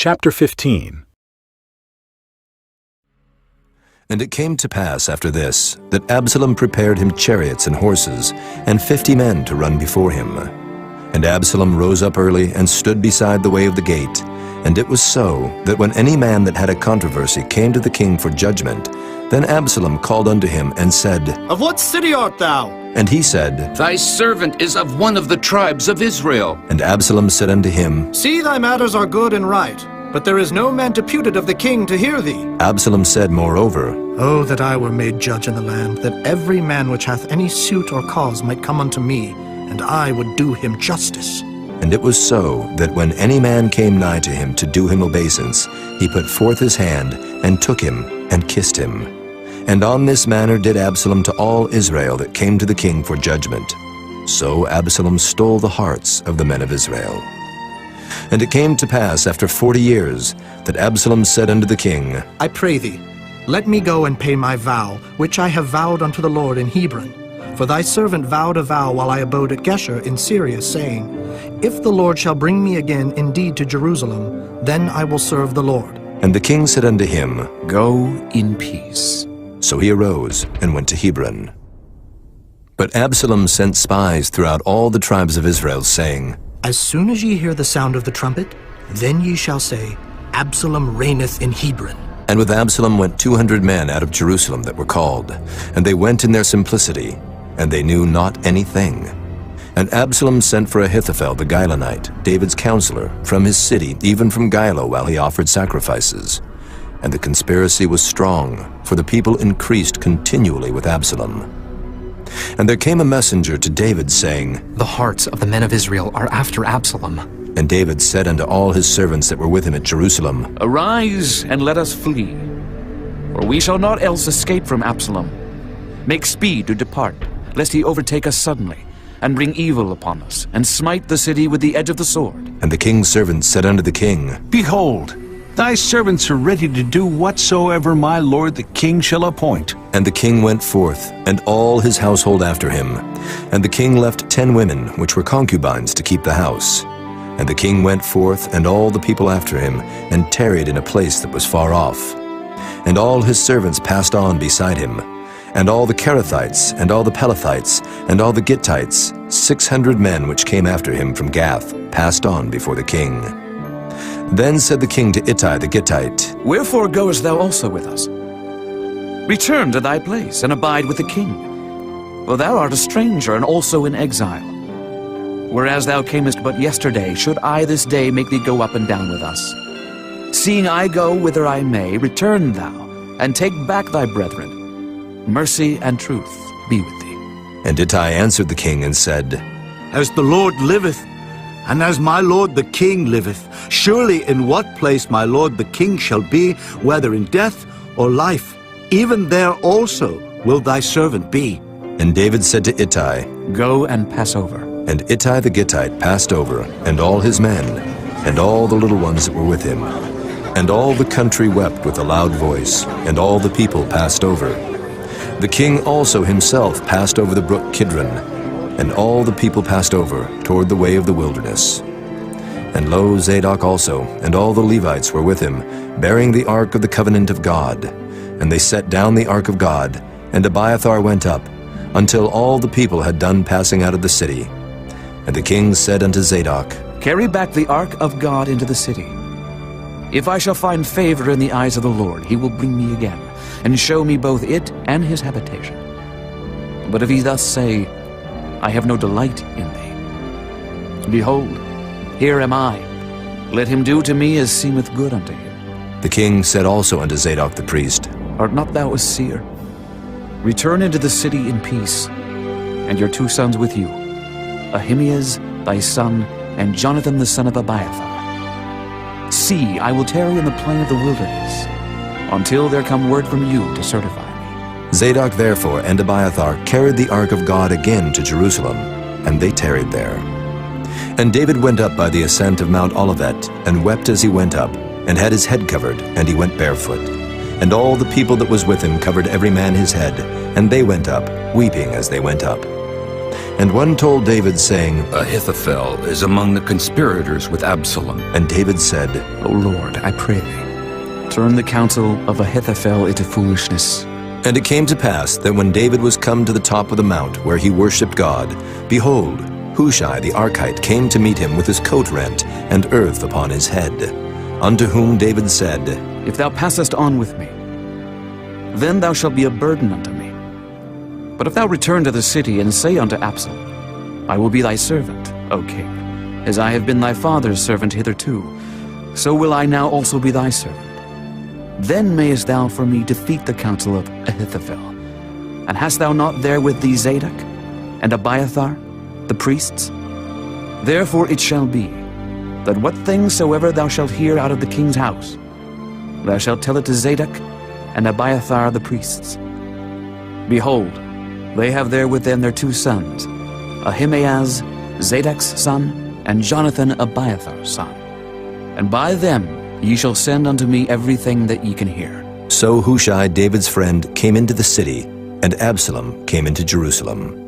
Chapter 15. And it came to pass after this, that Absalom prepared him chariots and horses, and 50 men to run before him. And Absalom rose up early, and stood beside the way of the gate. And it was so, that when any man that had a controversy came to the king for judgment, then Absalom called unto him, and said, Of what city art thou? And he said, Thy servant is of one of the tribes of Israel. And Absalom said unto him, See, thy matters are good and right, but there is no man deputed of the king to hear thee. Absalom said moreover, Oh, that I were made judge in the land, that every man which hath any suit or cause might come unto me, and I would do him justice. And it was so, that when any man came nigh to him to do him obeisance, he put forth his hand, and took him, and kissed him. And on this manner did Absalom to all Israel that came to the king for judgment. So Absalom stole the hearts of the men of Israel. And it came to pass after 40 years, that Absalom said unto the king, I pray thee, let me go and pay my vow, which I have vowed unto the Lord in Hebron. For thy servant vowed a vow while I abode at Geshur in Syria, saying, If the Lord shall bring me again indeed to Jerusalem, then I will serve the Lord. And the king said unto him, Go in peace. So he arose and went to Hebron. But Absalom sent spies throughout all the tribes of Israel, saying, As soon as ye hear the sound of the trumpet, then ye shall say, Absalom reigneth in Hebron. And with Absalom went 200 men out of Jerusalem that were called, and they went in their simplicity, and they knew not anything. And Absalom sent for Ahithophel the Gilonite, David's counselor, from his city, even from Gilo, while he offered sacrifices. And the conspiracy was strong, for the people increased continually with Absalom. And there came a messenger to David, saying, The hearts of the men of Israel are after Absalom. And David said unto all his servants that were with him at Jerusalem, Arise, and let us flee, for we shall not else escape from Absalom. Make speed to depart, lest he overtake us suddenly, and bring evil upon us, and smite the city with the edge of the sword. And the king's servants said unto the king, Behold, thy servants are ready to do whatsoever my lord the king shall appoint. And the king went forth, and all his household after him. And the king left 10 women, which were concubines, to keep the house. And the king went forth, and all the people after him, and tarried in a place that was far off. And all his servants passed on beside him. And all the Kerethites, and all the Pelethites, and all the Gittites, 600 men which came after him from Gath, passed on before the king. Then said the king to Ittai the Gittite, Wherefore goest thou also with us? Return to thy place, and abide with the king. For thou art a stranger, and also in exile. Whereas thou camest but yesterday, should I this day make thee go up and down with us? Seeing I go whither I may, return thou, and take back thy brethren. Mercy and truth be with thee. And Ittai answered the king and said, As the Lord liveth, and as my lord the king liveth, surely in what place my lord the king shall be, whether in death or life, even there also will thy servant be. And David said to Ittai, Go and pass over. And Ittai the Gittite passed over, and all his men, and all the little ones that were with him. And all the country wept with a loud voice, and all the people passed over. The king also himself passed over the brook Kidron, and all the people passed over toward the way of the wilderness. And lo, Zadok also, and all the Levites were with him, bearing the ark of the covenant of God. And they set down the ark of God, and Abiathar went up, until all the people had done passing out of the city. And the king said unto Zadok, Carry back the ark of God into the city. If I shall find favor in the eyes of the Lord, he will bring me again, and show me both it and his habitation. But if he thus say, I have no delight in thee, behold, here am I. Let him do to me as seemeth good unto him. The king said also unto Zadok the priest, Art not thou a seer? Return into the city in peace, and your 2 sons with you, Ahimaaz thy son, and Jonathan the son of Abiathar. See, I will tarry in the plain of the wilderness, until there come word from you to certify me. Zadok therefore and Abiathar carried the ark of God again to Jerusalem, and they tarried there. And David went up by the ascent of Mount Olivet, and wept as he went up, and had his head covered, and he went barefoot. And all the people that was with him covered every man his head, and they went up, weeping as they went up. And one told David, saying, Ahithophel is among the conspirators with Absalom. And David said, O Lord, I pray thee, turn the counsel of Ahithophel into foolishness. And it came to pass that when David was come to the top of the mount where he worshipped God, behold, Hushai the Archite came to meet him with his coat rent and earth upon his head. Unto whom David said, If thou passest on with me, then thou shalt be a burden unto me. But if thou return to the city and say unto Absalom, I will be thy servant, O king, as I have been thy father's servant hitherto, so will I now also be thy servant. Then mayest thou for me defeat the counsel of Ahithophel. And hast thou not there with thee Zadok and Abiathar, the priests? Therefore it shall be, that what things soever thou shalt hear out of the king's house, thou shalt tell it to Zadok and Abiathar the priests. Behold, they have there with them their 2 sons, Ahimaaz, Zadok's son, and Jonathan, Abiathar's son. And by them ye shall send unto me everything that ye can hear. So Hushai, David's friend, came into the city, and Absalom came into Jerusalem.